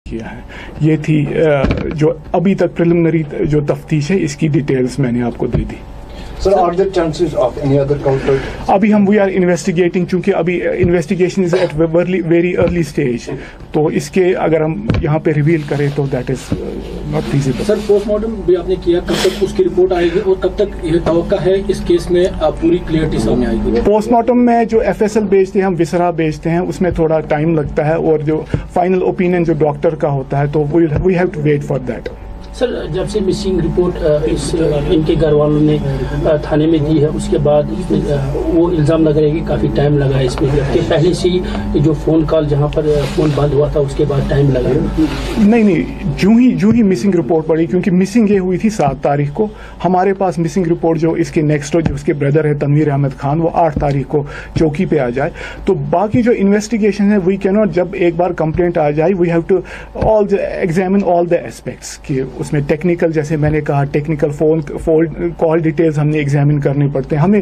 کیا ہے. یہ تھی جو ابھی تک پریلیمنری جو تفتیش ہے اس کی ڈیٹیلز میں نے آپ کو دے دی. Sir, are there chances of any other culprit? ابھی ہم وی آر انویسٹیگیٹنگ, چونکہ ابھی investigation is at very early stage, تو اس کے اگر ہم یہاں پہ ریویل کریں تو that is not feasible. Sir post mortem بھی آپ نے کیا, کب تک اس کی رپورٹ آئے گی اور کب تک یہ توقع ہے اس کیس میں پوری کلیئرٹی سامنے آئے گی؟ پوسٹ مارٹم میں جو ایف ایس ایل بھیجتے ہیں, ہم وسرا بھیجتے ہیں, اس میں تھوڑا ٹائم لگتا ہے, اور جو فائنل اوپینین جو ڈاکٹر کا ہوتا ہے تو we have to wait for that. Sir جب سے مسنگ رپورٹ ان کے گھر والوں نے تھانے میں دی ہے, اس کے بعد وہ الزام لگا رہے کہ کافی ٹائم لگا ہے اس میں, کہ پہلے سے جو فون کال جہاں پر فون بند ہوا تھا اس کے بعد ٹائم لگا. نہیں, جو ہی مسنگ رپورٹ پڑی, کیونکہ مسنگ یہ ہوئی تھی 7 تاریخ کو. ہمارے پاس مسنگ رپورٹ جو اس کے نیکسٹ جو اس کے بردر ہے تنویر احمد خان, وہ 8 تاریخ کو چوکی پہ آ جائے. تو باقی جو انویسٹیگیشن ہے وی کی ناٹ, جب ایک بار کمپلینٹ آ جائے we have to examine all the aspects, کہ اس میں ٹیکنیکل, جیسے میں نے کہا ٹیکنیکل فون کال ڈیٹیلز ہم نے ایگزامن کرنے پڑتے ہیں,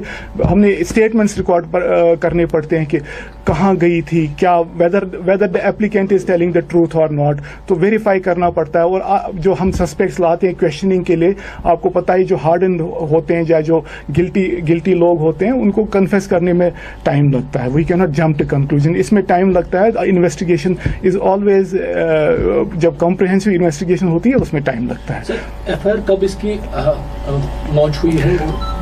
ہم نے اسٹیٹمنٹس ریکارڈ کرنے پڑتے ہیں کہ کہاں گئی تھی, کیا whether the applicant is telling the truth اور ناٹ, تو ویریفائی کرنا پڑتا ہے. اور جو ہم سسپیکٹس لاتے ہیں کویشچننگ کے لیے, آپ کو پتہ ہی جو ہارڈن ہوتے ہیں یا جو گلٹی لوگ ہوتے ہیں ان کو کنفیس کرنے میں ٹائم لگتا ہے. وی کی ناٹ جمپ ٹو کنکلوژن, اس میں ٹائم لگتا ہے. انویسٹیگیشن از آلویز, جب کمپریہنسو انویسٹیگیشن ہوتی ہے اس میں ٹائم لگتا ہے. ایف آئی آر کب اس کی لانچ ہوئی ہے,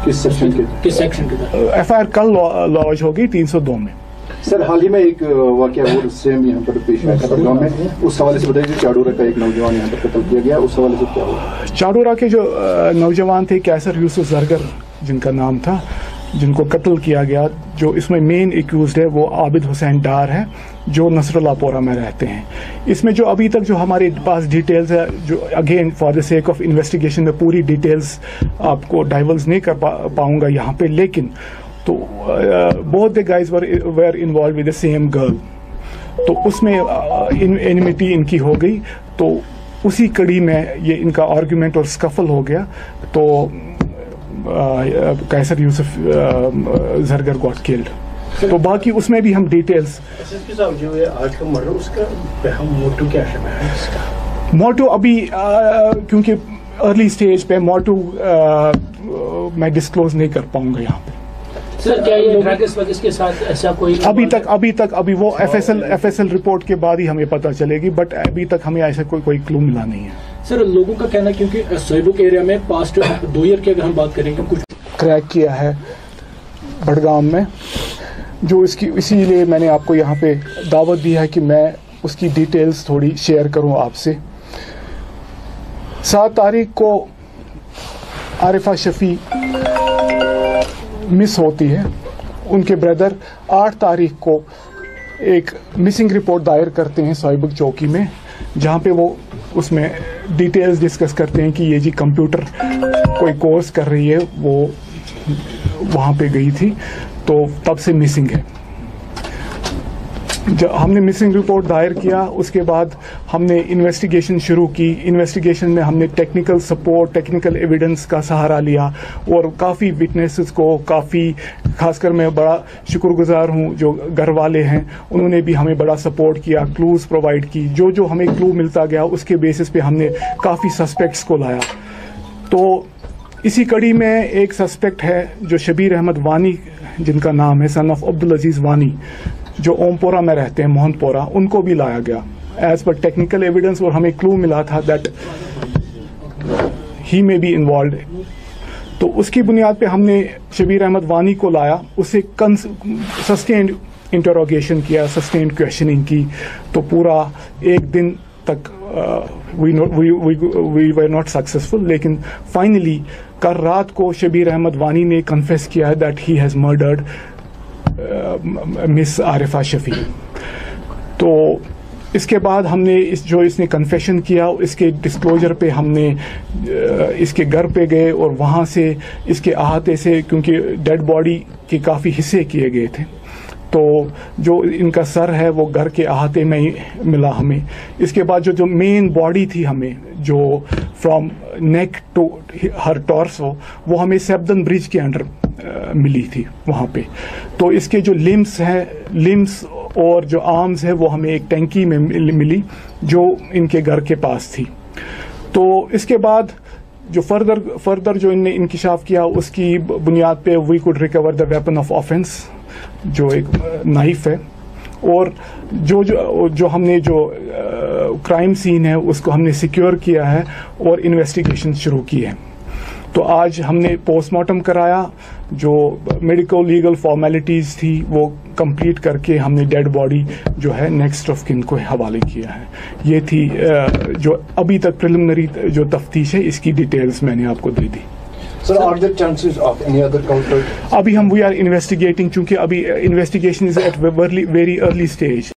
کس سیکشن کے؟ ایف آئی آر کل لانچ ہوگی 302 میں. سر حال ہی میں ایک واقعہ اور سیم یہاں پر پیش آیا تھا گاؤں میں, اس حوالے سے بتائیے. چاڈورا کا ایک نوجوان یہاں پر قتل کیا گیا, اس حوالے سے کیا ہوا؟ چاڈورا کے جو نوجوان تھے کیسر یوسف زرگر جن کا نام تھا, جن کو قتل کیا گیا, جو اس میں مین ایکیوزڈ ہے وہ عابد حسین ڈار ہے جو نصر اللہ پورہ میں رہتے ہیں. اس میں جو ابھی تک جو ہمارے پاس ڈیٹیلز ہے, جو again for the sake of investigation میں پوری ڈیٹیلز آپ کو ڈائیورز نہیں کر پاؤں گا یہاں پہ, لیکن تو بہت the guys where involved with the same girl, تو اس میں انیمیٹی ان کی ہو گئی. تو اسی کڑی میں یہ ان کا آرگیومنٹ اور اسکفل ہو گیا, تو کیسر یوسف زرگر گاٹ کلڈ. تو باقی اس میں بھی ہم ڈیٹیلز, جو ہے آج کا مرڈر, اس کا موٹو کیا ہے؟ موٹو ابھی کیونکہ ارلی اسٹیج پہ موٹو میں ڈسکلوز نہیں کر پاؤں گا یہاں پہ. سر کیا یہ ڈرگس وگس کے ساتھ ایسا کوئی ابھی وہ ایف ایس ایل رپورٹ کے بعد ہی ہمیں پتہ چلے گی, بٹ ابھی تک ہمیں ایسا کوئی کلو ملا نہیں ہے. سر لوگوں کا کہنا, کیونکہ سوئیبک ایریا میں پاسٹ 2 ایئر کی اگر ہم بات کریں گے, کچھ کریک کیا ہے بڑگام میں, جو اسی لیے میں نے آپ کو یہاں پہ دعوت دی ہے کہ میں اس کی ڈیٹیلز تھوڑی شیئر کروں آپ سے. 7 تاریخ کو عارفہ شفیع مس ہوتی ہے, ان کے بردر 8 تاریخ کو ایک مسنگ رپورٹ دائر کرتے ہیں سوئیبک چوکی میں, جہاں پہ وہ اس میں ڈیٹیلز ڈسکس کرتے ہیں کہ یہ جی کمپیوٹر کوئی کورس کر رہی ہے, وہ وہاں پہ گئی تھی, تو تب سے مسنگ ہے. جب ہم نے مسنگ رپورٹ دائر کیا, اس کے بعد ہم نے انویسٹیگیشن شروع کی. انویسٹیگیشن میں ہم نے ٹیکنیکل سپورٹ, ٹیکنیکل ایویڈنس کا سہارا لیا, اور کافی وٹنسز کو کافی, خاص کر میں بڑا شکر گزار ہوں جو گھر والے ہیں, انہوں نے بھی ہمیں بڑا سپورٹ کیا, کلوز پرووائڈ کی. جو ہمیں کلو ملتا گیا اس کے بیسس پہ ہم نے کافی سسپیکٹس کو لایا. تو اسی کڑی میں ایک سسپیکٹ ہے جو شبیر احمد وانی جن کا نام ہے, سن آف عبدالعزیز وانی, جو اوم پورہ میں رہتے ہیں, موہن پورہ, ان کو بھی لایا گیا ایز پر ٹیکنیکل ایویڈنس, اور ہمیں کلو ملا تھا دیٹ ہی میں بی انوالوڈ. تو اس کی بنیاد پہ ہم نے شبیر احمد وانی کو لایا, اسے سسٹینڈ انٹروگیشن کیا, سسٹینڈ کویشچننگ کی. تو پورا 1 دن تک وی ور ناٹ سکسیزفل, لیکن فائنلی کل رات کو شبیر احمد وانی نے کنفیس کیا ہے دیٹ ہی ہیز مرڈرڈ مس عارفہ شفیع. تو اس کے بعد ہم نے اس نے کنفیشن کیا, اس کے ڈسکلوجر پہ ہم نے اس کے گھر پہ گئے, اور وہاں سے اس کے احاطے سے, کیونکہ ڈیڈ باڈی کے کافی حصے کیے گئے تھے, تو جو ان کا سر ہے وہ گھر کے احاطے میں ہی ملا ہمیں. اس کے بعد جو مین باڈی تھی ہمیں, جو فرام نیک ٹو ہر ٹارسو, وہ ہمیں سیبدن برج کے انڈر ملی تھی وہاں پہ. تو اس کے جو لمس ہیں, لمس اور جو آرمز ہے وہ ہمیں ایک ٹینکی میں ملی جو ان کے گھر کے پاس تھی. تو اس کے بعد جو فردر جو ان نے انکشاف کیا اس کی بنیاد پہ we could recover the weapon of offence جو ایک نائف ہے, اور جو ہم نے جو کرائم سین ہے اس کو ہم نے سیکیور کیا ہے اور انویسٹیگیشن شروع کی ہے. تو آج ہم نے پوسٹ مارٹم کرایا, جو میڈیکل لیگل فارمیلٹیز تھی وہ کمپلیٹ کر کے ہم نے ڈیڈ باڈی جو ہے نیکسٹ آف کن کو حوالے کیا ہے. یہ تھی جو ابھی تک پریلیمنری جو تفتیش ہے اس کی ڈیٹیلز میں نے آپ کو دے دی. Sir, are there chances of any other counter? ابھی ہم وی آر انویسٹیگیٹنگ, چونکہ ابھی investigation is at very early stage.